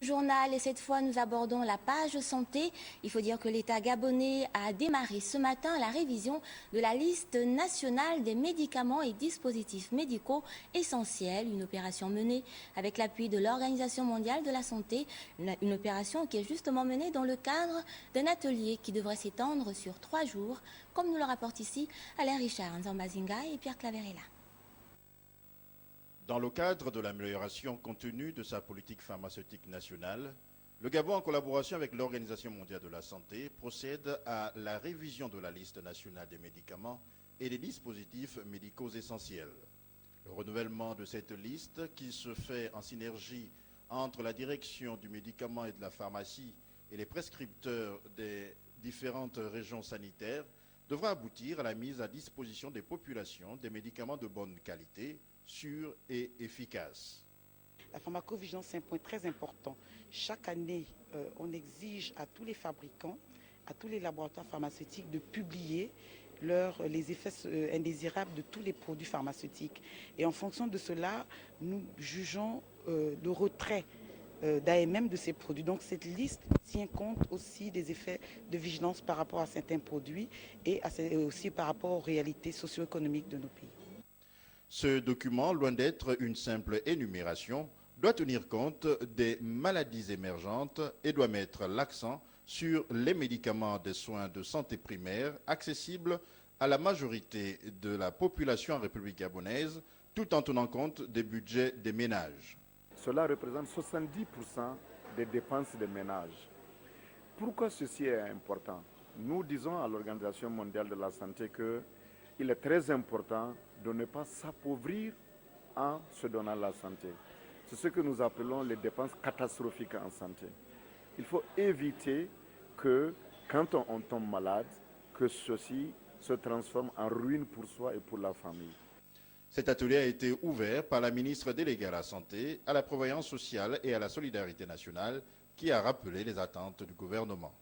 Journal et cette fois nous abordons la page santé. Il faut dire que l'État gabonais a démarré ce matin la révision de la liste nationale des médicaments et dispositifs médicaux essentiels, une opération menée avec l'appui de l'Organisation mondiale de la santé, une opération qui est justement menée dans le cadre d'un atelier qui devrait s'étendre sur 3 jours, comme nous le rapportent ici Alain Richard, Nzambazinga et Pierre Claverella. Dans le cadre de l'amélioration continue de sa politique pharmaceutique nationale, le Gabon, en collaboration avec l'Organisation mondiale de la santé, procède à la révision de la liste nationale des médicaments et des dispositifs médicaux essentiels. Le renouvellement de cette liste, qui se fait en synergie entre la direction du médicament et de la pharmacie et les prescripteurs des différentes régions sanitaires, devra aboutir à la mise à disposition des populations des médicaments de bonne qualité, sûrs et efficaces. La pharmacovigilance, c'est un point très important. Chaque année, on exige à tous les fabricants, à tous les laboratoires pharmaceutiques de publier les effets indésirables de tous les produits pharmaceutiques. Et en fonction de cela, nous jugeons le retrait d'AMM de ces produits. Donc cette liste tient compte aussi des effets de vigilance par rapport à certains produits et aussi par rapport aux réalités socio-économiques de nos pays. Ce document, loin d'être une simple énumération, doit tenir compte des maladies émergentes et doit mettre l'accent sur les médicaments des soins de santé primaire accessibles à la majorité de la population en République gabonaise, tout en tenant compte des budgets des ménages. Cela représente 70% des dépenses des ménages. Pourquoi ceci est important? Nous disons à l'Organisation mondiale de la santé qu'il est très important de ne pas s'appauvrir en se donnant la santé. C'est ce que nous appelons les dépenses catastrophiques en santé. Il faut éviter que, quand on tombe malade, que ceci se transforme en ruine pour soi et pour la famille. Cet atelier a été ouvert par la ministre déléguée à la Santé, à la Prévoyance sociale et à la Solidarité nationale, qui a rappelé les attentes du gouvernement.